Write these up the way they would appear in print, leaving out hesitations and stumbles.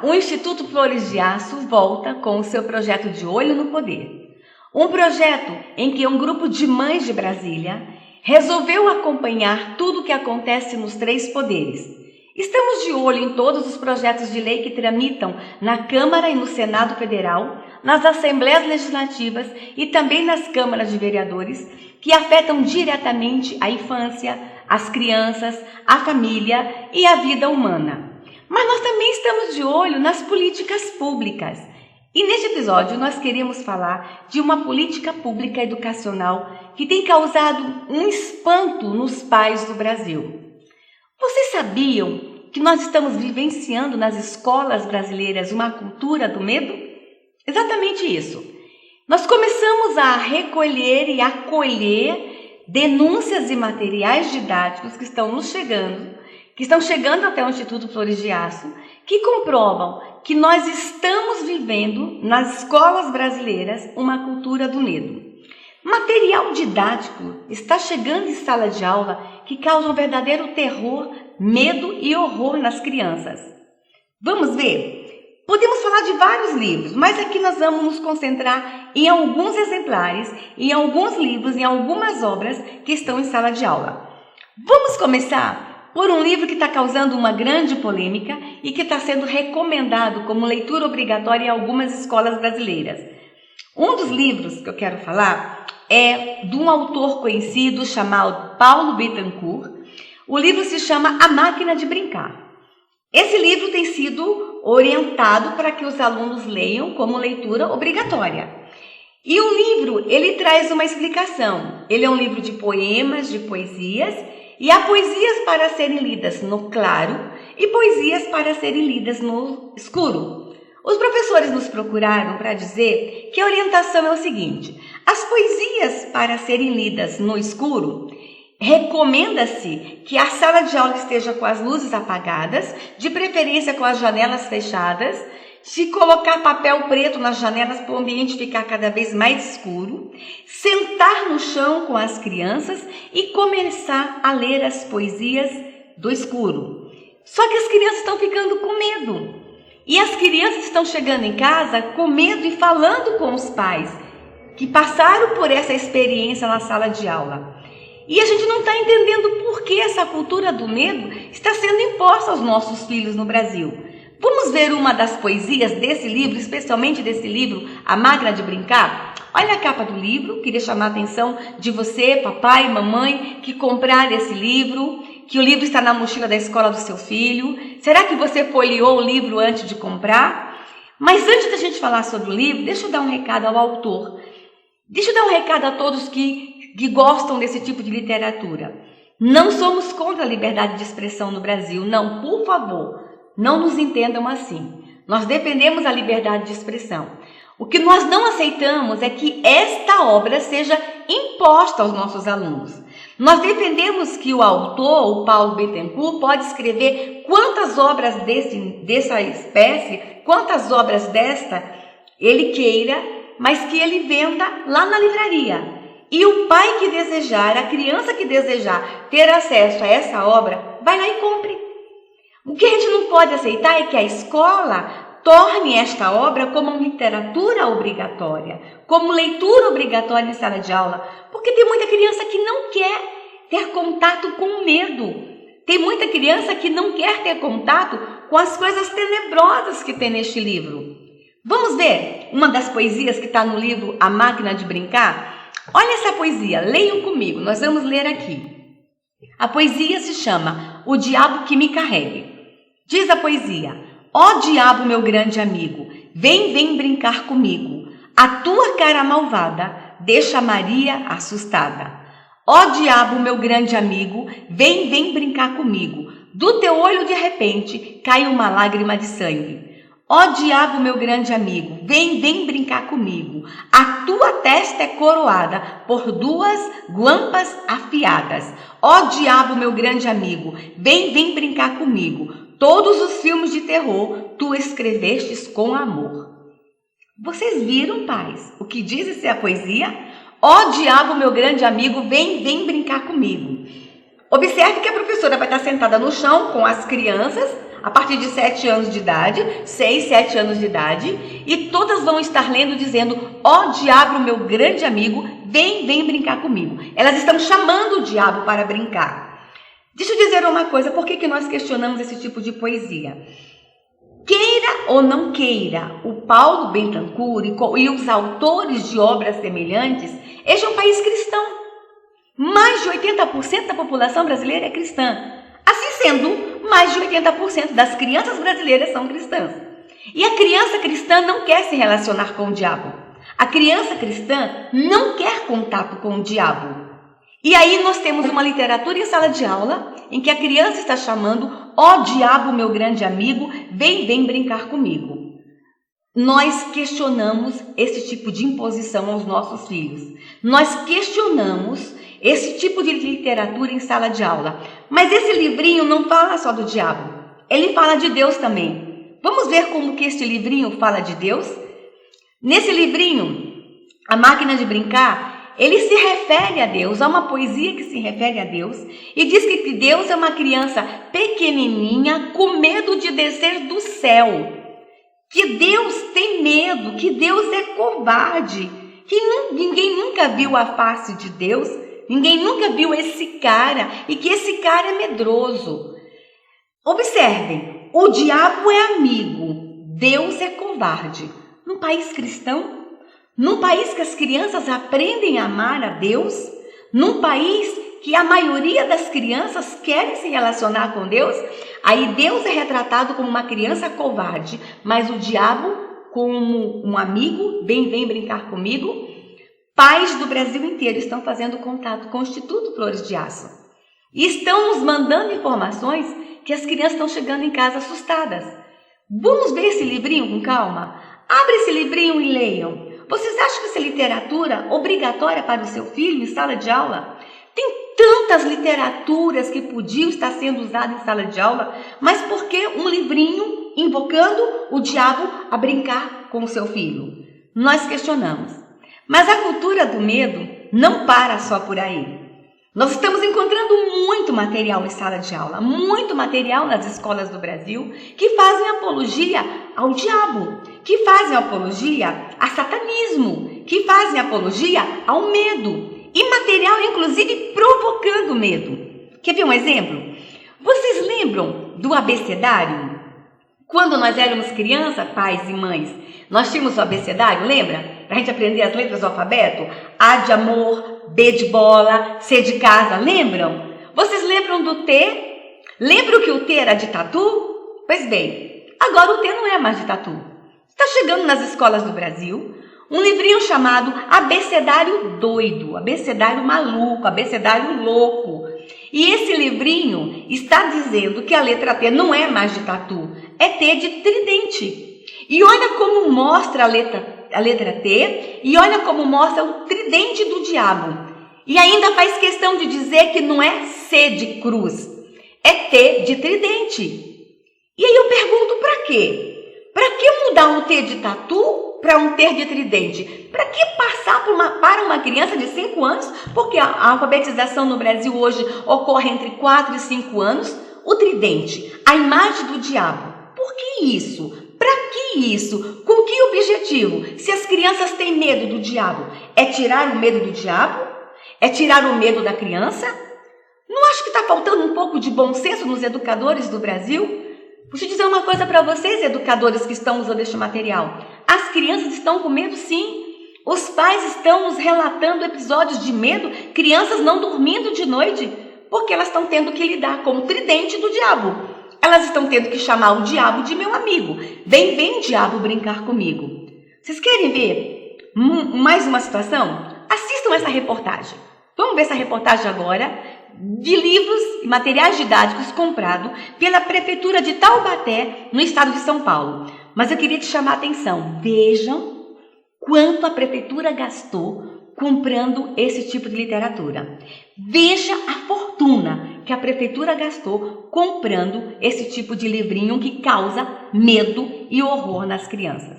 o Instituto Flores de Aço volta com o seu projeto de Olho no Poder. Um projeto em que um grupo de mães de Brasília resolveu acompanhar tudo o que acontece nos 3 poderes. Estamos de olho em todos os projetos de lei que tramitam na Câmara e no Senado Federal, nas Assembleias Legislativas e também nas Câmaras de Vereadores, que afetam diretamente a infância, as crianças, a família e a vida humana. Mas nós também estamos de olho nas políticas públicas. E neste episódio nós queremos falar de uma política pública educacional que tem causado um espanto nos pais do Brasil. Vocês sabiam que nós estamos vivenciando nas escolas brasileiras uma cultura do medo? Exatamente isso. Nós começamos a recolher e acolher denúncias e materiais didáticos que estão chegando até o Instituto Flores de Aço, que comprovam que nós estamos vivendo nas escolas brasileiras uma cultura do medo. Material didático está chegando em sala de aula que causa um verdadeiro terror, medo e horror nas crianças. Vamos ver? Podemos falar de vários livros, mas aqui nós vamos nos concentrar em alguns exemplares, em alguns livros, em algumas obras que estão em sala de aula. Vamos começar por um livro que está causando uma grande polêmica e que está sendo recomendado como leitura obrigatória em algumas escolas brasileiras. Um dos livros que eu quero falar é de um autor conhecido chamado Paulo Bittencourt. O livro se chama A Máquina de Brincar. Esse livro tem sido orientado para que os alunos leiam como leitura obrigatória. E o livro, ele traz uma explicação. Ele é um livro de poemas, de poesias, e há poesias para serem lidas no claro e poesias para serem lidas no escuro. Os professores nos procuraram para dizer que a orientação é o seguinte: as poesias para serem lidas no escuro, recomenda-se que a sala de aula esteja com as luzes apagadas, de preferência com as janelas fechadas, se colocar papel preto nas janelas para o ambiente ficar cada vez mais escuro, sentar no chão com as crianças e começar a ler as poesias do escuro. Só que as crianças estão ficando com medo. E as crianças estão chegando em casa com medo e falando com os pais que passaram por essa experiência na sala de aula. E a gente não está entendendo por que essa cultura do medo está sendo imposta aos nossos filhos no Brasil. Vamos ver uma das poesias desse livro, especialmente desse livro, A Máquina de Brincar? Olha a capa do livro, queria chamar a atenção de você, papai, mamãe, que comprar esse livro, que o livro está na mochila da escola do seu filho. Será que você folheou o livro antes de comprar? Mas antes da gente falar sobre o livro, deixa eu dar um recado ao autor. Deixa eu dar um recado a todos que gostam desse tipo de literatura. Não somos contra a liberdade de expressão no Brasil, não, por favor. Não nos entendam assim. Nós defendemos a liberdade de expressão. O que nós não aceitamos é que esta obra seja imposta aos nossos alunos. Nós defendemos que o autor, o Paulo Bittencourt, pode escrever quantas obras dessa espécie, quantas obras desta ele queira, mas que ele venda lá na livraria. E o pai que desejar, a criança que desejar ter acesso a essa obra, vai lá e compre. O que a gente não pode aceitar é que a escola torne esta obra como literatura obrigatória, como leitura obrigatória em sala de aula, porque tem muita criança que não quer ter contato com o medo. Tem muita criança que não quer ter contato com as coisas tenebrosas que tem neste livro. Vamos ver uma das poesias que está no livro A Máquina de Brincar? Olha essa poesia, leiam comigo, nós vamos ler aqui. A poesia se chama O Diabo que Me Carregue. Diz a poesia: ó diabo, meu grande amigo, vem brincar comigo. A tua cara malvada deixa Maria assustada. Ó diabo, meu grande amigo, vem brincar comigo. Do teu olho de repente cai uma lágrima de sangue. Ó diabo, meu grande amigo, vem brincar comigo. A tua testa é coroada por 2 guampas afiadas. Ó diabo, meu grande amigo, vem brincar comigo. Todos os filmes de terror tu escrevestes com amor. Vocês viram, pais, o que diz essa poesia? Ó diabo, meu grande amigo, vem brincar comigo. Observe que a professora vai estar sentada no chão com as crianças, a partir de 7 anos de idade, 6, 7 anos de idade, e todas vão estar lendo dizendo: ó diabo, meu grande amigo, vem brincar comigo. Elas estão chamando o diabo para brincar. Deixa eu dizer uma coisa, por que nós questionamos esse tipo de poesia? Queira ou não queira, o Paulo Bentancur e os autores de obras semelhantes, este é um país cristão. Mais de 80% da população brasileira é cristã. Assim sendo, mais de 80% das crianças brasileiras são cristãs. E a criança cristã não quer se relacionar com o diabo. A criança cristã não quer contato com o diabo. E aí nós temos uma literatura em sala de aula em que a criança está chamando: ó diabo, meu grande amigo, vem brincar comigo. Nós questionamos esse tipo de imposição aos nossos filhos. Nós questionamos esse tipo de literatura em sala de aula. Mas esse livrinho não fala só do diabo. Ele fala de Deus também. Vamos ver como que este livrinho fala de Deus? Nesse livrinho, A Máquina de Brincar, ele se refere a Deus, há uma poesia que se refere a Deus e diz que Deus é uma criança pequenininha com medo de descer do céu, que Deus tem medo, que Deus é covarde, que ninguém nunca viu a face de Deus, ninguém nunca viu esse cara e que esse cara é medroso. Observem, o diabo é amigo, Deus é covarde. Num país cristão, num país que as crianças aprendem a amar a Deus, num país que a maioria das crianças querem se relacionar com Deus, aí Deus é retratado como uma criança covarde, mas o diabo como um amigo, vem brincar comigo. Pais do Brasil inteiro estão fazendo contato com o Instituto Flores de Aço e estão nos mandando informações que as crianças estão chegando em casa assustadas. Vamos ver esse livrinho com calma? Abre esse livrinho e leiam. Vocês acham que essa é literatura obrigatória para o seu filho em sala de aula? Tem tantas literaturas que podiam estar sendo usadas em sala de aula, mas por que um livrinho invocando o diabo a brincar com o seu filho? Nós questionamos. Mas a cultura do medo não para só por aí. Nós estamos encontrando muito material em sala de aula, muito material nas escolas do Brasil que fazem apologia ao diabo, que fazem apologia a satanismo, que fazem apologia ao medo e material inclusive provocando medo. Quer ver um exemplo? Vocês lembram do abecedário? Quando nós éramos crianças, pais e mães, nós tínhamos o abecedário, lembra? Para a gente aprender as letras do alfabeto? A de amor, B de bola, C de casa, lembram? Vocês lembram do T? Lembram que o T era de tatu? Pois bem, agora o T não é mais de tatu. Está chegando nas escolas do Brasil um livrinho chamado Abecedário Doido, Abecedário Maluco, Abecedário Louco. E esse livrinho está dizendo que a letra T não é mais de tatu, é T de tridente. E olha como mostra a letra T e olha como mostra o tridente do diabo. E ainda faz questão de dizer que não é C de cruz, é T de tridente. E aí eu pergunto, para quê? Para que mudar um T de tatu para um T de tridente? Para que passar para uma criança de 5 anos? Porque a alfabetização no Brasil hoje ocorre entre 4 e 5 anos. O tridente, a imagem do diabo. Por que isso? Para que isso? Com que objetivo? Se as crianças têm medo do diabo, é tirar o medo do diabo? É tirar o medo da criança? Não acho que está faltando um pouco de bom senso nos educadores do Brasil? Deixa eu dizer uma coisa para vocês, educadores que estão usando este material. As crianças estão com medo, sim. Os pais estão nos relatando episódios de medo, crianças não dormindo de noite, porque elas estão tendo que lidar com o tridente do diabo. Elas estão tendo que chamar o diabo de meu amigo. Vem, diabo, brincar comigo. Vocês querem ver mais uma situação? Assistam essa reportagem. Vamos ver essa reportagem agora de livros e materiais didáticos comprados pela Prefeitura de Taubaté, no estado de São Paulo. Mas eu queria te chamar a atenção. Vejam quanto a Prefeitura gastou comprando esse tipo de literatura. Veja a fortuna que a Prefeitura gastou comprando esse tipo de livrinho que causa medo e horror nas crianças.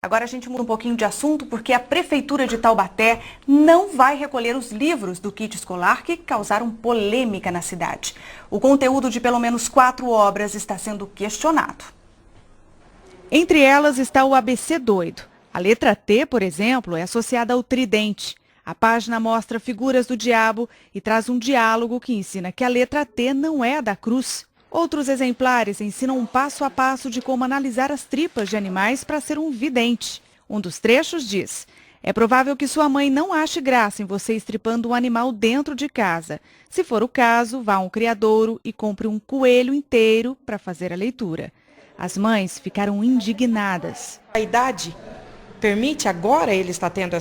Agora a gente muda um pouquinho de assunto porque a Prefeitura de Taubaté não vai recolher os livros do kit escolar que causaram polêmica na cidade. O conteúdo de pelo menos 4 obras está sendo questionado. Entre elas está o ABC Doido. A letra T, por exemplo, é associada ao tridente. A página mostra figuras do diabo e traz um diálogo que ensina que a letra T não é a da cruz. Outros exemplares ensinam um passo a passo de como analisar as tripas de animais para ser um vidente. Um dos trechos diz: é provável que sua mãe não ache graça em você estripando um animal dentro de casa. Se for o caso, vá a um criadouro e compre um coelho inteiro para fazer a leitura. As mães ficaram indignadas. A idade permite agora ele estar tendo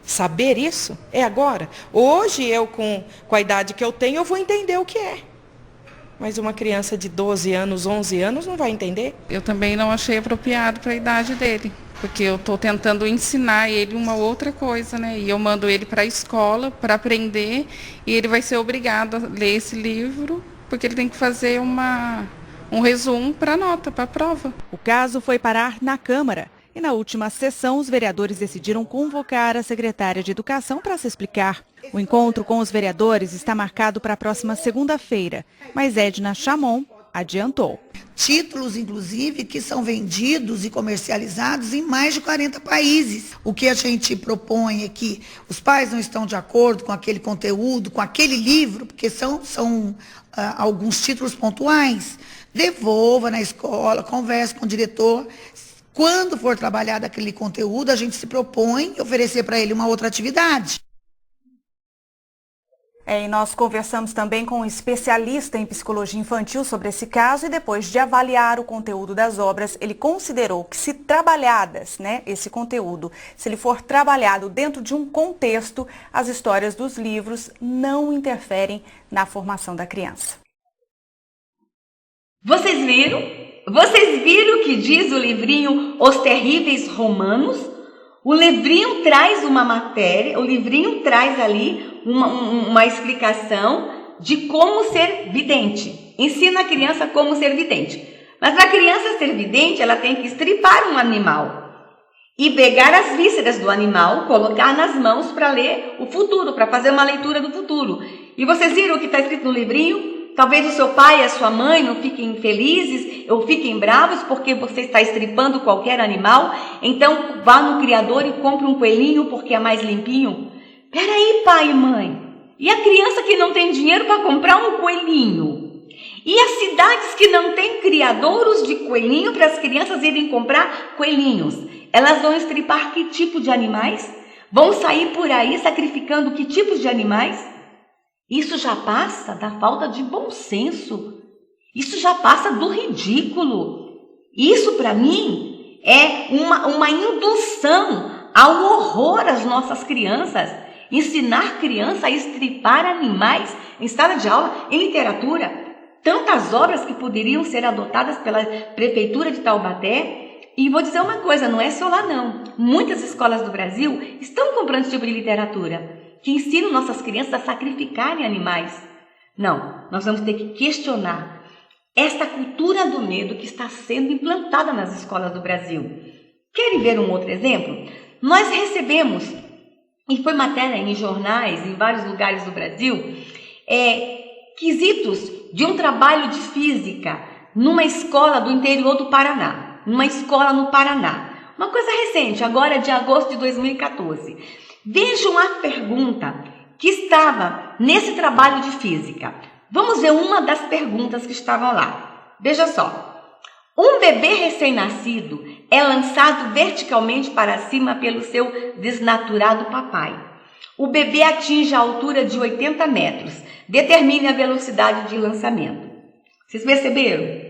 saber isso? É agora. Hoje eu com a idade que eu tenho, eu vou entender o que é. Mas uma criança de 12 anos, 11 anos não vai entender. Eu também não achei apropriado para a idade dele, porque eu estou tentando ensinar ele uma outra coisa, né? E eu mando ele para a escola para aprender e ele vai ser obrigado a ler esse livro, porque ele tem que fazer um resumo para a nota, para a prova. O caso foi parar na Câmara. E na última sessão, os vereadores decidiram convocar a secretária de Educação para se explicar. O encontro com os vereadores está marcado para a próxima segunda-feira, mas Edna Chamon adiantou. Títulos, inclusive, que são vendidos e comercializados em mais de 40 países. O que a gente propõe é que os pais não estão de acordo com aquele conteúdo, com aquele livro, porque são alguns títulos pontuais. Devolva na escola, converse com o diretor. Quando for trabalhado aquele conteúdo, a gente se propõe oferecer para ele uma outra atividade. E nós conversamos também com um especialista em psicologia infantil sobre esse caso e depois de avaliar o conteúdo das obras, ele considerou que se trabalhadas, esse conteúdo, se ele for trabalhado dentro de um contexto, as histórias dos livros não interferem na formação da criança. Vocês viram? Vocês viram o que diz o livrinho Os Terríveis Romanos? O livrinho traz uma matéria, o livrinho traz ali uma explicação de como ser vidente. Ensina a criança como ser vidente. Mas para a criança ser vidente, ela tem que estripar um animal e pegar as vísceras do animal, colocar nas mãos para ler o futuro, para fazer uma leitura do futuro. E vocês viram o que está escrito no livrinho? Talvez o seu pai e a sua mãe não fiquem felizes ou fiquem bravos porque você está estripando qualquer animal. Então vá no criador e compre um coelhinho porque é mais limpinho. Peraí, pai e mãe. E a criança que não tem dinheiro para comprar um coelhinho? E as cidades que não têm criadouros de coelhinho para as crianças irem comprar coelhinhos? Elas vão estripar que tipo de animais? Vão sair por aí sacrificando que tipos de animais? Isso já passa da falta de bom senso. Isso já passa do ridículo. Isso, para mim, é uma indução ao horror às nossas crianças. Ensinar criança a estripar animais em sala de aula, em literatura. Tantas obras que poderiam ser adotadas pela Prefeitura de Taubaté. E vou dizer uma coisa, não é só lá não. Muitas escolas do Brasil estão comprando esse tipo de literatura que ensinam nossas crianças a sacrificarem animais. Não, nós vamos ter que questionar esta cultura do medo que está sendo implantada nas escolas do Brasil. Querem ver um outro exemplo? Nós recebemos, e foi matéria em jornais, em vários lugares do Brasil, quesitos de um trabalho de física numa escola do interior do Paraná, numa escola no Paraná. Uma coisa recente, agora de agosto de 2014. Vejam a pergunta que estava nesse trabalho de física. Vamos ver uma das perguntas que estavam lá. Veja só. Um bebê recém-nascido é lançado verticalmente para cima pelo seu desnaturado papai. O bebê atinge a altura de 80 metros. Determine a velocidade de lançamento. Vocês perceberam?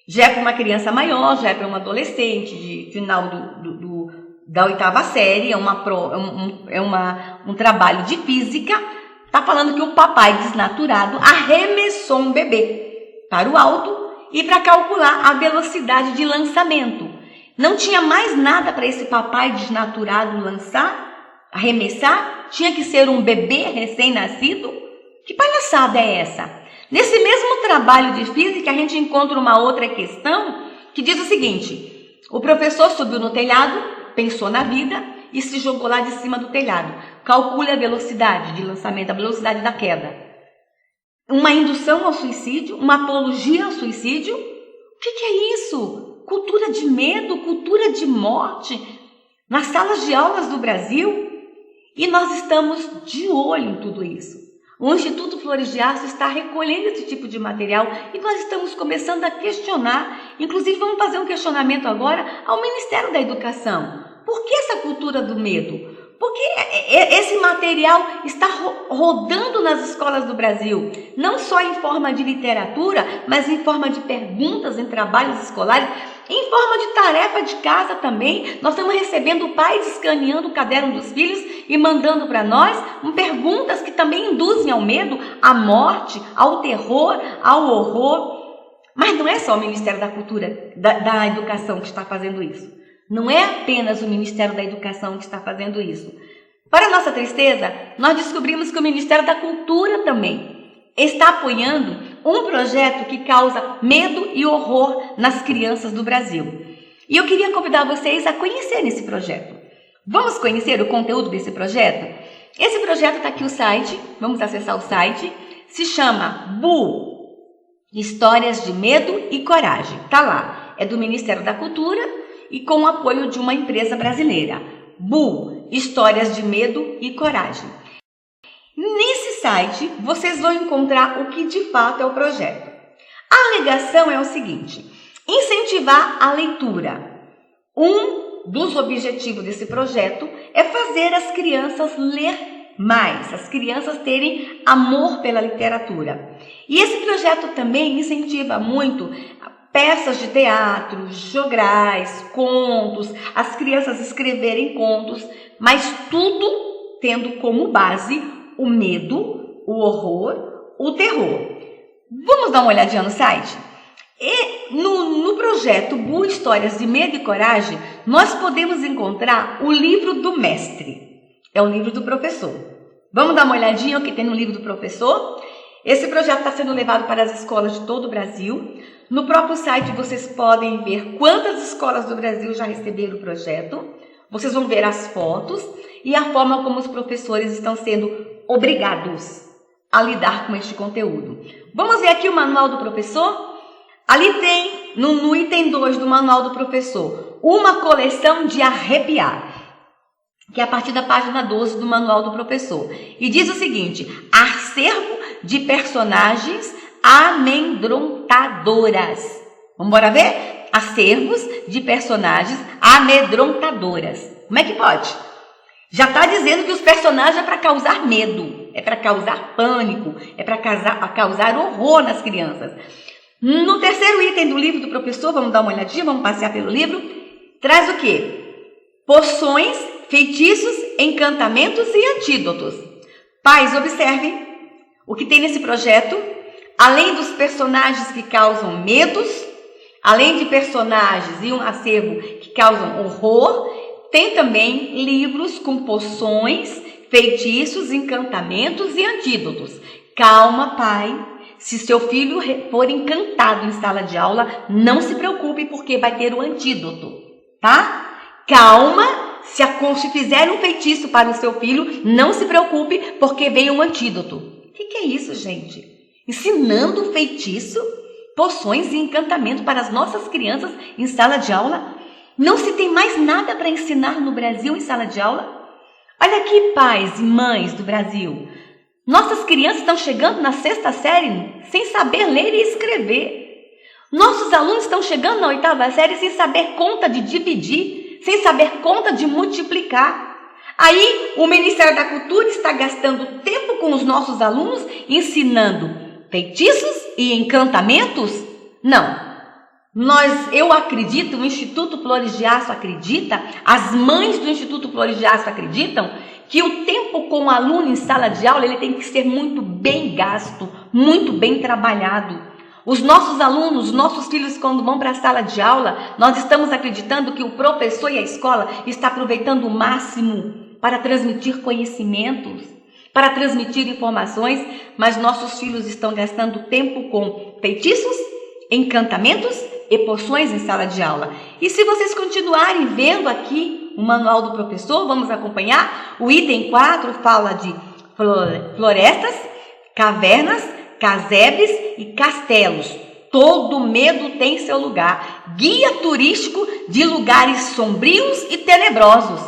Já é para uma criança maior, já é para um adolescente de final da 8ª série, um trabalho de física, está falando que o papai desnaturado arremessou um bebê para o alto e para calcular a velocidade de lançamento. Não tinha mais nada para esse papai desnaturado arremessar, tinha que ser um bebê recém-nascido? Que palhaçada é essa? Nesse mesmo trabalho de física, a gente encontra uma outra questão que diz o seguinte: O professor subiu no telhado, pensou na vida e se jogou lá de cima do telhado. Calcule a velocidade de lançamento, a velocidade da queda. Uma indução ao suicídio, uma apologia ao suicídio. O que é isso? Cultura de medo, cultura de morte nas salas de aulas do Brasil. E nós estamos de olho em tudo isso. O Instituto Flores de Aço está recolhendo esse tipo de material e nós estamos começando a questionar. Inclusive, vamos fazer um questionamento agora ao Ministério da Educação. Por que essa cultura do medo? Porque esse material está rodando nas escolas do Brasil, não só em forma de literatura, mas em forma de perguntas em trabalhos escolares, em forma de tarefa de casa também. Nós estamos recebendo pais escaneando o caderno dos filhos e mandando para nós perguntas que também induzem ao medo, à morte, ao terror, ao horror. Mas não é só o Ministério da Cultura, da Educação que está fazendo isso. Não é apenas o Ministério da Educação que está fazendo isso. Para nossa tristeza, nós descobrimos que o Ministério da Cultura também está apoiando um projeto que causa medo e horror nas crianças do Brasil. E eu queria convidar vocês a conhecerem esse projeto. Vamos conhecer o conteúdo desse projeto? Esse projeto está aqui o site, vamos acessar o site, se chama BU, Histórias de Medo e Coragem. Está lá, é do Ministério da Cultura e com o apoio de uma empresa brasileira. BU, Histórias de Medo e Coragem. Nesse site, vocês vão encontrar o que de fato é o projeto. A alegação é o seguinte: incentivar a leitura. Um dos objetivos desse projeto é fazer as crianças ler mais, as crianças terem amor pela literatura. E esse projeto também incentiva muito peças de teatro, jograis, contos, as crianças escreverem contos, mas tudo tendo como base o medo, o horror, o terror. Vamos dar uma olhadinha no site? E no projeto BU Histórias de Medo e Coragem, nós podemos encontrar o livro do mestre. É o livro do professor. Vamos dar uma olhadinha o que tem no livro do professor? Esse projeto está sendo levado para as escolas de todo o Brasil. No próprio site vocês podem ver quantas escolas do Brasil já receberam o projeto. Vocês vão ver as fotos e a forma como os professores estão sendo obrigados a lidar com este conteúdo. Vamos ver aqui o manual do professor? Ali tem, no item 2 do manual do professor, uma coleção de arrepiar, que é a partir da página 12 do manual do professor. E diz o seguinte: acervo de personagens amedrontadoras. Vamos embora ver? Acervos de personagens amedrontadoras. Como é que pode? Já está dizendo que os personagens é para causar medo, é para causar pânico, é para causar horror nas crianças. No terceiro item do livro do professor, vamos dar uma olhadinha, vamos passear pelo livro, traz o quê? Poções, feitiços, encantamentos e antídotos. Pais, observem o que tem nesse projeto. Além dos personagens que causam medos, além de personagens e um acervo que causam horror, tem também livros com poções, feitiços, encantamentos e antídotos. Calma, pai. Se seu filho for encantado em sala de aula, não se preocupe, porque vai ter o antídoto, tá? Calma, se fizer um feitiço para o seu filho, não se preocupe, porque vem um antídoto. O que é isso, gente? Ensinando feitiço, poções e encantamento para as nossas crianças em sala de aula? Não se tem mais nada para ensinar no Brasil em sala de aula? Olha aqui, pais e mães do Brasil. Nossas crianças estão chegando na 6ª série sem saber ler e escrever. Nossos alunos estão chegando na 8ª série sem saber conta de dividir, sem saber conta de multiplicar. Aí o Ministério da Cultura está gastando tempo com os nossos alunos ensinando feitiços e encantamentos? Não. Eu acredito, o Instituto Flores de Aço acredita, as mães do Instituto Flores de Aço acreditam que o tempo com o aluno em sala de aula ele tem que ser muito bem gasto, muito bem trabalhado. Os nossos alunos, os nossos filhos, quando vão para a sala de aula, nós estamos acreditando que o professor e a escola está aproveitando o máximo para transmitir conhecimentos, para transmitir informações, mas nossos filhos estão gastando tempo com feitiços, encantamentos e poções em sala de aula. E se vocês continuarem vendo aqui o manual do professor, vamos acompanhar, o item 4 fala de florestas, cavernas, casebres e castelos. Todo medo tem seu lugar. Guia turístico de lugares sombrios e tenebrosos.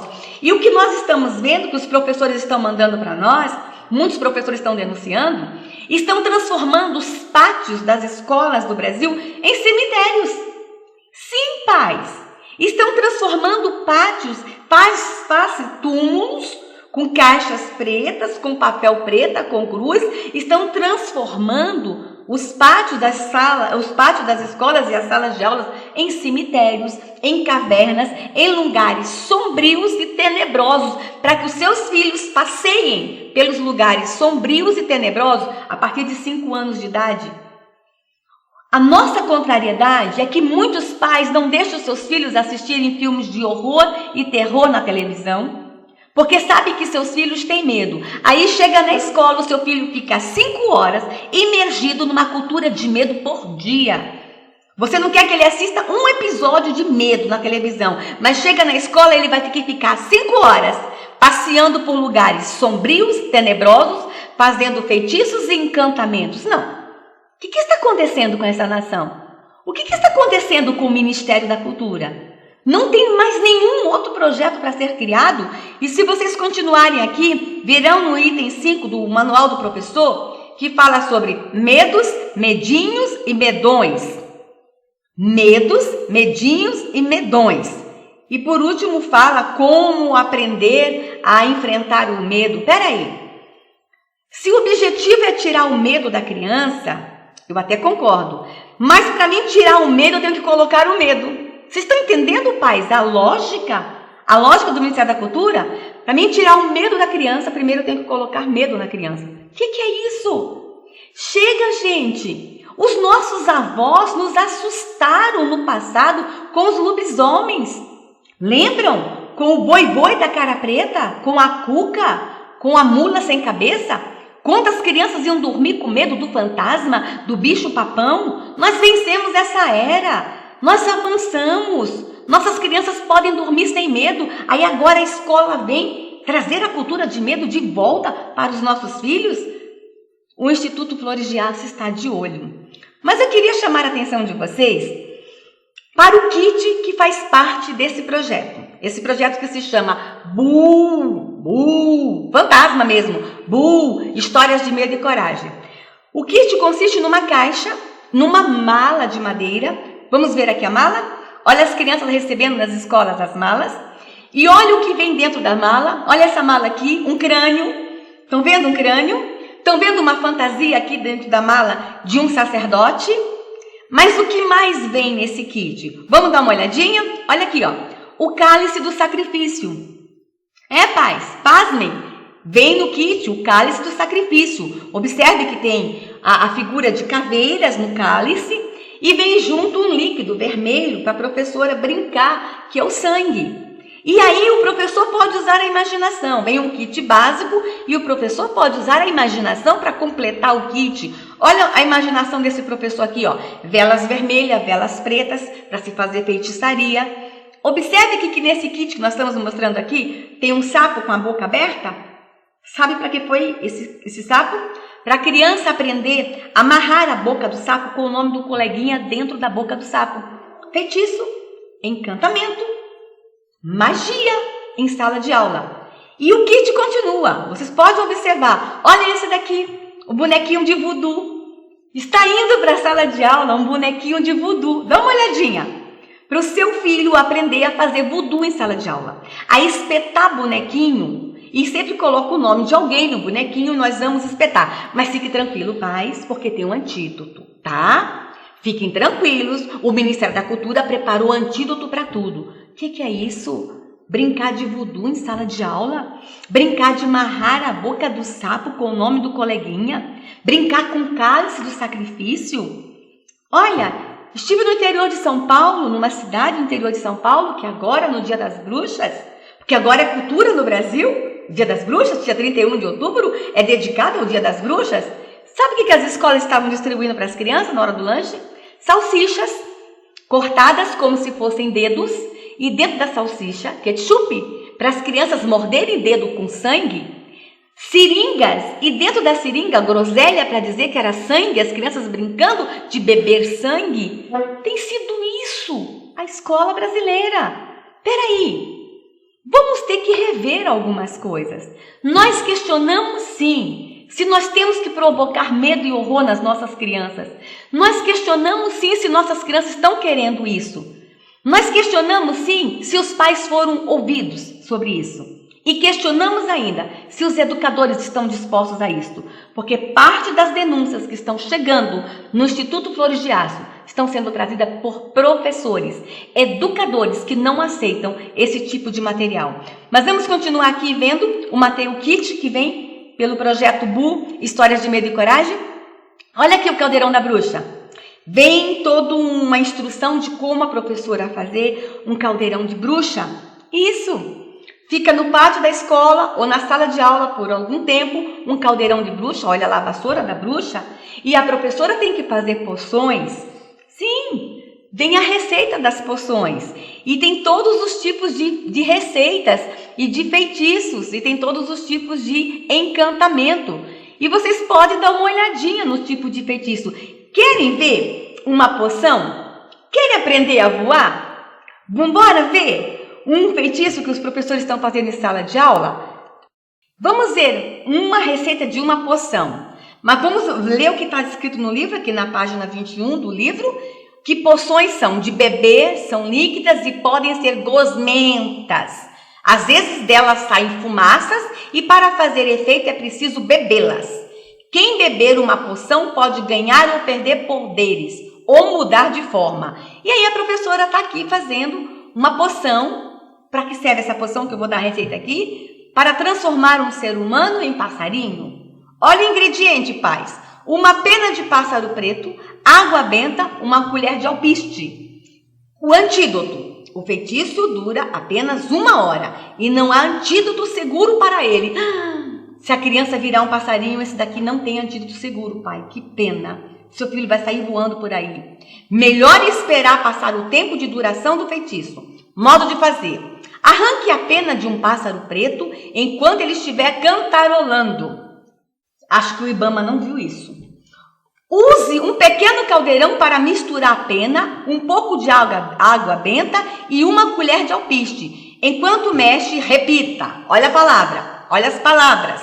E o que nós estamos vendo, que os professores estão mandando para nós, muitos professores estão denunciando, estão transformando os pátios das escolas do Brasil em cemitérios. Sim, pais. Estão transformando pátios, túmulos, com caixas pretas, com papel preta, com cruz, estão transformando os pátios das escolas e as salas de aulas em cemitérios, em cavernas, em lugares sombrios e tenebrosos, para que os seus filhos passeiem pelos lugares sombrios e tenebrosos a partir de 5 anos de idade. A nossa contrariedade é que muitos pais não deixam seus filhos assistirem filmes de horror e terror na televisão, porque sabe que seus filhos têm medo. Aí chega na escola, o seu filho fica 5 horas imergido numa cultura de medo por dia. Você não quer que ele assista um episódio de medo na televisão, mas chega na escola e ele vai ter que ficar 5 horas passeando por lugares sombrios, tenebrosos, fazendo feitiços e encantamentos. Não. O que está acontecendo com essa nação? O que está acontecendo com o Ministério da Cultura? Não tem mais nenhum outro projeto para ser criado. E se vocês continuarem aqui, verão no item 5 do Manual do Professor, que fala sobre medos, medinhos e medões. Medos, medinhos e medões. E por último fala como aprender a enfrentar o medo. Peraí, se o objetivo é tirar o medo da criança, eu até concordo. Mas para mim tirar o medo, eu tenho que colocar o medo. Vocês estão entendendo, pais, a lógica do Ministério da Cultura? Para mim, tirar o medo da criança, primeiro eu tenho que colocar medo na criança. O que é isso? Chega, gente! Os nossos avós nos assustaram no passado com os lobisomens. Lembram? Com o boi-boi da cara preta? Com a cuca? Com a mula sem cabeça? Quantas crianças iam dormir com medo do fantasma, do bicho-papão? Nós vencemos essa era. Nós avançamos, nossas crianças podem dormir sem medo, aí agora a escola vem trazer a cultura de medo de volta para os nossos filhos? O Instituto Flores de Aço está de olho. Mas eu queria chamar a atenção de vocês para o kit que faz parte desse projeto. Esse projeto que se chama fantasma mesmo, histórias de medo e coragem. O kit consiste numa caixa, numa mala de madeira. Vamos ver aqui a mala? Olha as crianças recebendo nas escolas as malas. E olha o que vem dentro da mala. Olha essa mala aqui, um crânio. Estão vendo um crânio? Estão vendo uma fantasia aqui dentro da mala de um sacerdote? Mas o que mais vem nesse kit? Vamos dar uma olhadinha? Olha aqui, ó. O cálice do sacrifício. Pais, pasmem. Vem no kit o cálice do sacrifício. Observe que tem a figura de caveiras no cálice. E vem junto um líquido vermelho para a professora brincar, que é o sangue. E aí o professor pode usar a imaginação. Vem um kit básico e o professor pode usar a imaginação para completar o kit. Olha a imaginação desse professor aqui, ó. Velas vermelhas, velas pretas, para se fazer feitiçaria. Observe que nesse kit que nós estamos mostrando aqui, tem um sapo com a boca aberta. Sabe para que foi esse sapo? Para a criança aprender a amarrar a boca do sapo com o nome do coleguinha dentro da boca do sapo. Feitiço, encantamento, magia em sala de aula. E o kit continua. Vocês podem observar. Olha esse daqui, o bonequinho de voodoo. Está indo para a sala de aula um bonequinho de voodoo. Dá uma olhadinha. Para o seu filho aprender a fazer voodoo em sala de aula. A espetar bonequinho. E sempre coloca o nome de alguém no bonequinho, nós vamos espetar. Mas fique tranquilo, pais, porque tem um antídoto, tá? Fiquem tranquilos, o Ministério da Cultura preparou antídoto para tudo. O que é isso? Brincar de voodoo em sala de aula? Brincar de amarrar a boca do sapo com o nome do coleguinha? Brincar com o cálice do sacrifício? Olha, estive no interior de São Paulo, numa cidade no interior de São Paulo, que agora, no Dia das Bruxas, porque agora é cultura no Brasil, Dia das Bruxas, dia 31 de outubro, é dedicado ao Dia das Bruxas. Sabe o que as escolas estavam distribuindo para as crianças na hora do lanche? Salsichas cortadas como se fossem dedos, e dentro da salsicha, ketchup, para as crianças morderem dedo com sangue, seringas, e dentro da seringa, groselha para dizer que era sangue, as crianças brincando de beber sangue. Tem sido isso a escola brasileira. Peraí, vamos ter que rever algumas coisas. Nós questionamos sim se nós temos que provocar medo e horror nas nossas crianças. Nós questionamos sim se nossas crianças estão querendo isso. Nós questionamos sim se os pais foram ouvidos sobre isso. E questionamos ainda se os educadores estão dispostos a isto, porque parte das denúncias que estão chegando no Instituto Flores de Aço estão sendo trazidas por professores, educadores que não aceitam esse tipo de material. Mas vamos continuar aqui vendo o Mateus Kit, que vem pelo projeto BU, Histórias de Medo e Coragem. Olha aqui o caldeirão da bruxa. Vem toda uma instrução de como a professora fazer um caldeirão de bruxa. Isso! Fica no pátio da escola ou na sala de aula por algum tempo, um caldeirão de bruxa, olha lá a vassoura da bruxa, e a professora tem que fazer poções. Sim, vem a receita das poções, e tem todos os tipos de receitas e de feitiços, e tem todos os tipos de encantamento. E vocês podem dar uma olhadinha no tipo de feitiço. Querem ver uma poção? Querem aprender a voar? Vambora ver um feitiço que os professores estão fazendo em sala de aula? Vamos ver uma receita de uma poção. Mas vamos ler o que está escrito no livro, aqui na página 21 do livro. Que poções são de beber, são líquidas e podem ser gosmentas. Às vezes delas saem fumaças e para fazer efeito é preciso bebê-las. Quem beber uma poção pode ganhar ou perder poderes ou mudar de forma. E aí a professora está aqui fazendo uma poção. Para que serve essa poção que eu vou dar a receita aqui? Para transformar um ser humano em passarinho. Olha o ingrediente, pais. Uma pena de pássaro preto, água benta, uma colher de alpiste. O antídoto. O feitiço dura apenas 1 hora e não há antídoto seguro para ele. Se a criança virar um passarinho, esse daqui não tem antídoto seguro, pai. Que pena. Seu filho vai sair voando por aí. Melhor esperar passar o tempo de duração do feitiço. Modo de fazer. Arranque a pena de um pássaro preto enquanto ele estiver cantarolando. Acho que o Ibama não viu isso. Use um pequeno caldeirão para misturar a pena, um pouco de água benta e uma colher de alpiste. Enquanto mexe, repita. Olha a palavra, olha as palavras.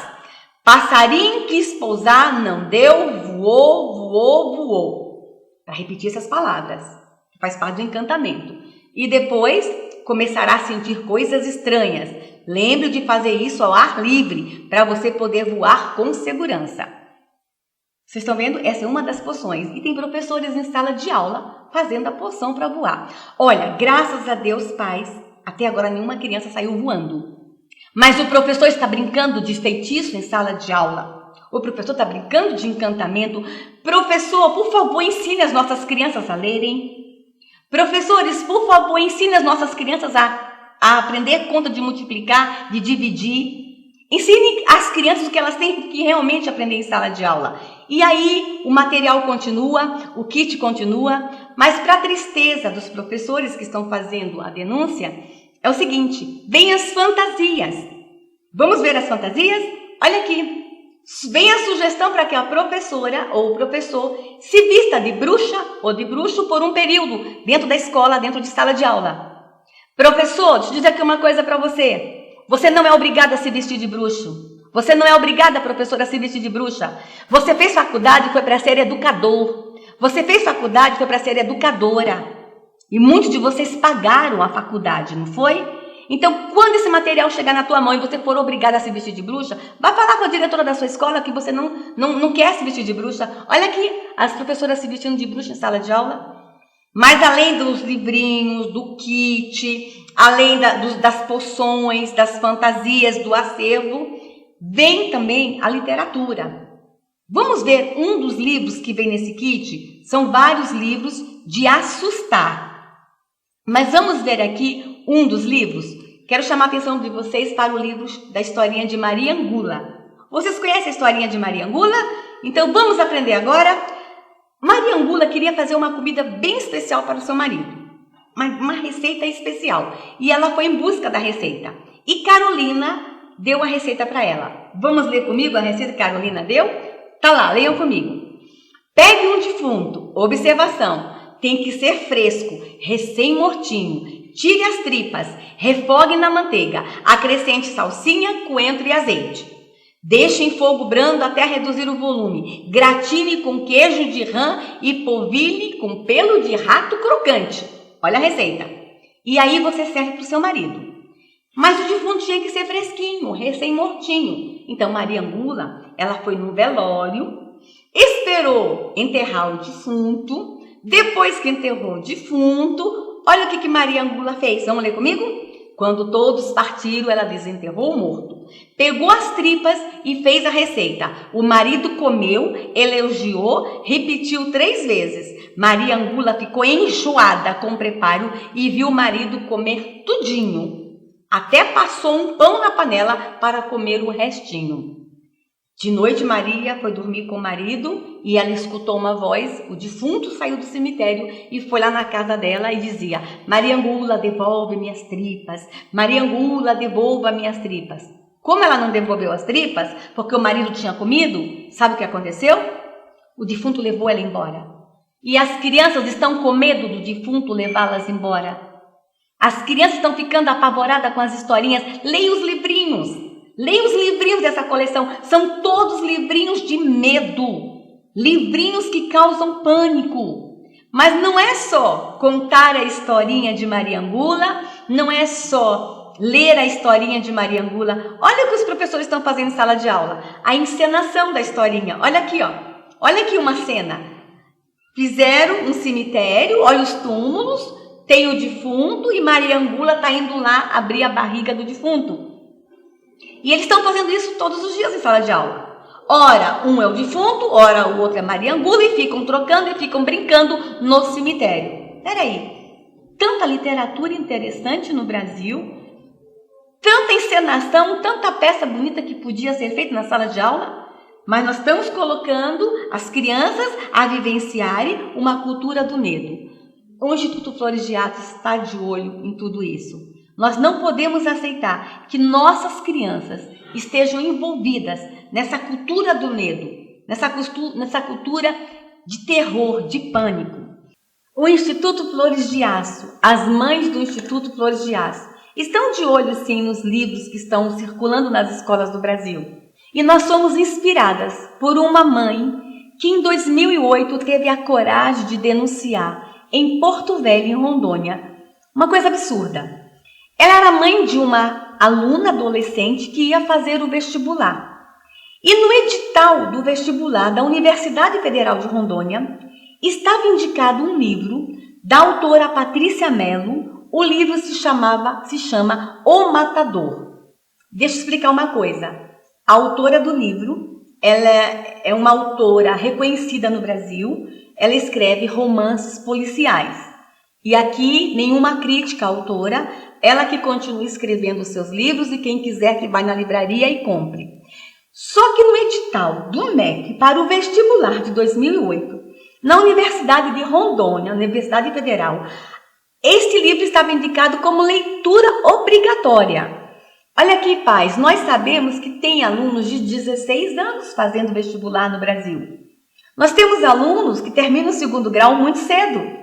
Passarinho quis pousar, não deu, voou, voou, voou. Para repetir essas palavras, que faz parte do encantamento. E depois começará a sentir coisas estranhas. Lembre de fazer isso ao ar livre, para você poder voar com segurança. Vocês estão vendo? Essa é uma das poções. E tem professores em sala de aula fazendo a poção para voar. Olha, graças a Deus, pais, até agora nenhuma criança saiu voando. Mas o professor está brincando de feitiço em sala de aula. O professor está brincando de encantamento. Professor, por favor, ensine as nossas crianças a lerem. Professores, por favor, ensine as nossas crianças a aprender conta de multiplicar, de dividir. Ensine as crianças o que elas têm que realmente aprender em sala de aula. E aí o material continua, o kit continua, mas para a tristeza dos professores que estão fazendo a denúncia, é o seguinte, vem as fantasias. Vamos ver as fantasias? Olha aqui. Vem a sugestão para que a professora ou o professor se vista de bruxa ou de bruxo por um período dentro da escola, dentro de sala de aula. Professor, deixa eu dizer aqui uma coisa para você. Você não é obrigada a se vestir de bruxo. Você não é obrigada, professora, a se vestir de bruxa. Você fez faculdade e foi para ser educador. Você fez faculdade e foi para ser educadora. E muitos de vocês pagaram a faculdade, não foi? Então, quando esse material chegar na tua mão e você for obrigada a se vestir de bruxa, vai falar com a diretora da sua escola que você não quer se vestir de bruxa. Olha aqui, as professoras se vestindo de bruxa em sala de aula. Mas além dos livrinhos, do kit, além das poções, das fantasias, do acervo, vem também a literatura. Vamos ver um dos livros que vem nesse kit? São vários livros de assustar. Mas vamos ver aqui um dos livros. Quero chamar a atenção de vocês para o livro da historinha de Maria Angula. Vocês conhecem a historinha de Maria Angula? Então vamos aprender agora. Maria Angula queria fazer uma comida bem especial para o seu marido. uma receita especial. E ela foi em busca da receita. E Carolina deu a receita para ela. Vamos ler comigo a receita que Carolina deu? Tá lá, leiam comigo. Pegue um defunto. Observação. Tem que ser fresco, recém-mortinho. Tire as tripas, refogue na manteiga. Acrescente salsinha, coentro e azeite. Deixe em fogo brando até reduzir o volume. Gratine com queijo de rã e polvilhe com pelo de rato crocante. Olha a receita. E aí você serve para o seu marido. Mas o defunto tinha que ser fresquinho, recém-mortinho. Então Maria Angula, ela foi no velório, esperou enterrar o defunto. Depois que enterrou o defunto, olha o que Maria Angula fez. Vamos ler comigo? Quando todos partiram, ela desenterrou o morto. Pegou as tripas e fez a receita. O marido comeu, elogiou, repetiu 3 vezes. Maria Angula ficou enjoada com o preparo e viu o marido comer tudinho. Até passou um pão na panela para comer o restinho. De noite, Maria foi dormir com o marido e ela escutou uma voz. O defunto saiu do cemitério e foi lá na casa dela e dizia: Maria Angula, devolve minhas tripas. Maria Angula, devolva minhas tripas. Como ela não devolveu as tripas, porque o marido tinha comido, sabe o que aconteceu? O defunto levou ela embora. E as crianças estão com medo do defunto levá-las embora. As crianças estão ficando apavoradas com as historinhas. Leia os livrinhos. Leia os livrinhos dessa coleção. São todos livrinhos de medo. Livrinhos que causam pânico. Mas não é só contar a historinha de Maria Angula. Não é só ler a historinha de Maria Angula. Olha o que os professores estão fazendo em sala de aula. A encenação da historinha. Olha aqui, ó. Olha aqui uma cena. Fizeram um cemitério. Olha os túmulos. Tem o defunto e Maria Angula está indo lá abrir a barriga do defunto. E eles estão fazendo isso todos os dias em sala de aula. Ora, um é o defunto, ora o outro é Maria Angula e ficam trocando e ficam brincando no cemitério. Peraí, tanta literatura interessante no Brasil, tanta encenação, tanta peça bonita que podia ser feita na sala de aula, mas nós estamos colocando as crianças a vivenciarem uma cultura do medo. O Instituto Flores de Atos está de olho em tudo isso. Nós não podemos aceitar que nossas crianças estejam envolvidas nessa cultura do medo, nessa cultura de terror, de pânico. O Instituto Flores de Aço, as mães do Instituto Flores de Aço, estão de olho sim nos livros que estão circulando nas escolas do Brasil. E nós somos inspiradas por uma mãe que em 2008 teve a coragem de denunciar em Porto Velho, em Rondônia, uma coisa absurda. Ela era mãe de uma aluna adolescente que ia fazer o vestibular. E no edital do vestibular da Universidade Federal de Rondônia, estava indicado um livro da autora Patrícia Mello. O livro se chama O Matador. Deixa eu explicar uma coisa. A autora do livro, ela é uma autora reconhecida no Brasil. Ela escreve romances policiais. E aqui, nenhuma crítica à autora, ela que continua escrevendo os seus livros e quem quiser que vá na livraria e compre. Só que no edital do MEC para o vestibular de 2008, na Universidade de Rondônia, Universidade Federal, este livro estava indicado como leitura obrigatória. Olha aqui, pais, nós sabemos que tem alunos de 16 anos fazendo vestibular no Brasil. Nós temos alunos que terminam o 2º grau muito cedo.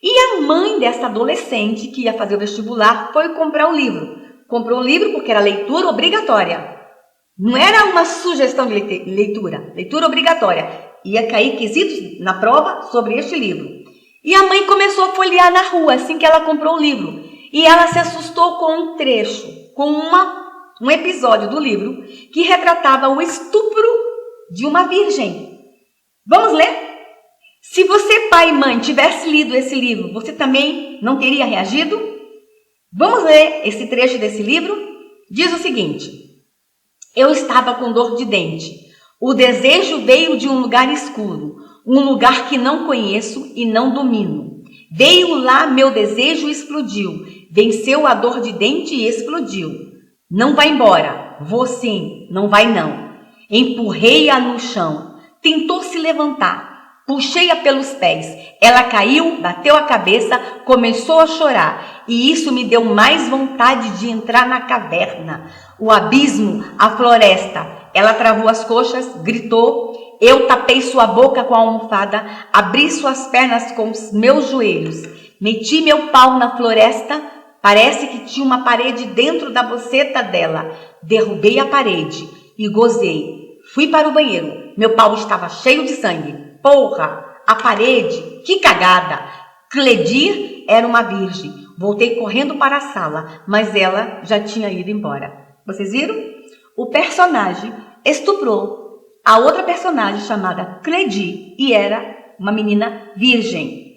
E a mãe dessa adolescente que ia fazer o vestibular foi comprar o livro. Comprou o livro porque era leitura obrigatória. Não era uma sugestão de leitura, leitura obrigatória. Ia cair quesitos na prova sobre este livro. E a mãe começou a folhear na rua assim que ela comprou o livro. E ela se assustou com um trecho, com um episódio do livro que retratava o estupro de uma virgem. Vamos ler? Se você, pai e mãe, tivesse lido esse livro, você também não teria reagido? Vamos ler esse trecho desse livro? Diz o seguinte: eu estava com dor de dente. O desejo veio de um lugar escuro, um lugar que não conheço e não domino. Veio lá meu desejo e explodiu. Venceu a dor de dente e explodiu. Não vai embora. Vou sim. Não vai não. Empurrei-a no chão. Tentou se levantar. Puxei-a pelos pés. Ela caiu, bateu a cabeça, começou a chorar. E isso me deu mais vontade de entrar na caverna. O abismo, a floresta. Ela travou as coxas, gritou. Eu tapei sua boca com a almofada, abri suas pernas com os meus joelhos. Meti meu pau na floresta. Parece que tinha uma parede dentro da boceta dela. Derrubei a parede e gozei. Fui para o banheiro. Meu pau estava cheio de sangue. Porra! A parede! Que cagada! Cledir era uma virgem. Voltei correndo para a sala, mas ela já tinha ido embora. Vocês viram? O personagem estuprou a outra personagem chamada Cledir e era uma menina virgem.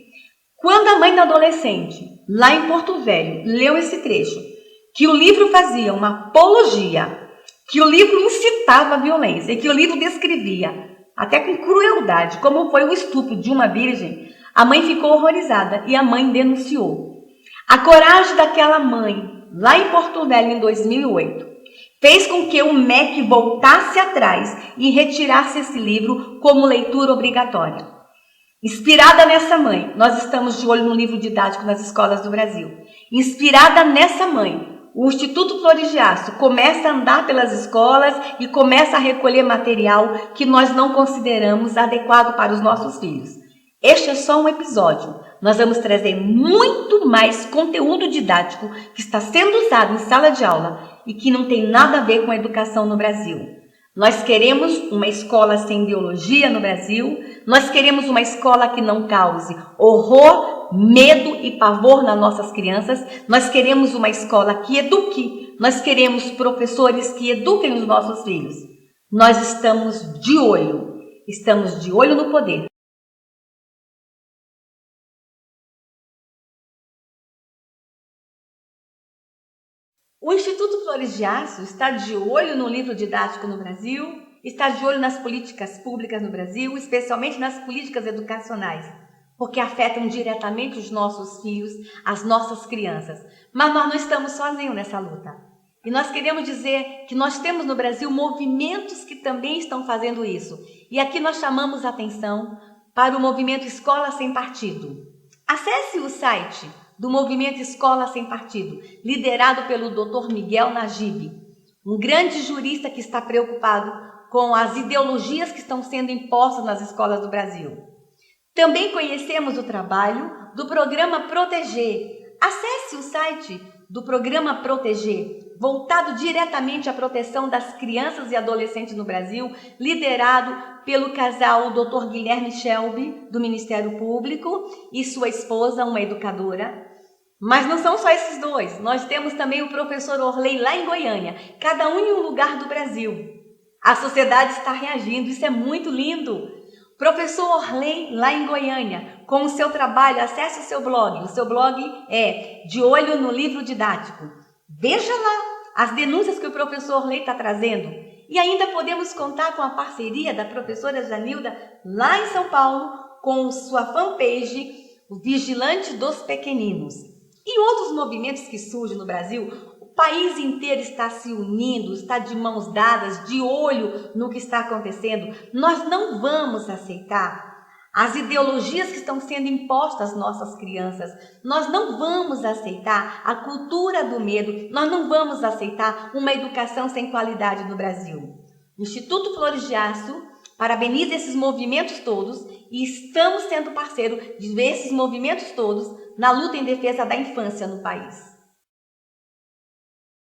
Quando a mãe da adolescente, lá em Porto Velho, leu esse trecho, que o livro fazia uma apologia, que o livro incitava a violência e que o livro descrevia, até com crueldade, como foi o estupro de uma virgem, a mãe ficou horrorizada e a mãe denunciou. A coragem daquela mãe, lá em Porto Velho, em 2008, fez com que o MEC voltasse atrás e retirasse esse livro como leitura obrigatória. Inspirada nessa mãe, nós estamos de olho no livro didático nas escolas do Brasil. Inspirada nessa mãe, o Instituto Flores de Aço começa a andar pelas escolas e começa a recolher material que nós não consideramos adequado para os nossos filhos. Este é só um episódio. Nós vamos trazer muito mais conteúdo didático que está sendo usado em sala de aula e que não tem nada a ver com a educação no Brasil. Nós queremos uma escola sem ideologia no Brasil. Nós queremos uma escola que não cause horror, medo e pavor nas nossas crianças. Nós queremos uma escola que eduque. Nós queremos professores que eduquem os nossos filhos. Nós estamos de olho no poder. O Instituto Flores de Aço está de olho no livro didático no Brasil, está de olho nas políticas públicas no Brasil, especialmente nas políticas educacionais, porque afetam diretamente os nossos filhos, as nossas crianças. Mas nós não estamos sozinhos nessa luta. E nós queremos dizer que nós temos no Brasil movimentos que também estão fazendo isso. E aqui nós chamamos a atenção para o movimento Escola Sem Partido. Acesse o site do movimento Escola Sem Partido, liderado pelo Dr. Miguel Najib, um grande jurista que está preocupado com as ideologias que estão sendo impostas nas escolas do Brasil. Também conhecemos o trabalho do Programa Proteger. Acesse o site do Programa Proteger, voltado diretamente à proteção das crianças e adolescentes no Brasil, liderado pelo casal Dr. Guilherme Shelby, do Ministério Público, e sua esposa, uma educadora. Mas não são só esses dois, nós temos também o professor Orley lá em Goiânia, cada um em um lugar do Brasil. A sociedade está reagindo, isso é muito lindo. Professor Orley lá em Goiânia, com o seu trabalho, acesse o seu blog é De Olho no Livro Didático. Veja lá as denúncias que o professor Orley está trazendo. E ainda podemos contar com a parceria da professora Janilda lá em São Paulo, com sua fanpage, o Vigilante dos Pequeninos. E outros movimentos que surgem no Brasil, o país inteiro está se unindo, está de mãos dadas, de olho no que está acontecendo. Nós não vamos aceitar as ideologias que estão sendo impostas às nossas crianças. Nós não vamos aceitar a cultura do medo, nós não vamos aceitar uma educação sem qualidade no Brasil. O Instituto Flores de Aço parabeniza esses movimentos todos e estamos sendo parceiro de esses movimentos todos na luta em defesa da infância no país.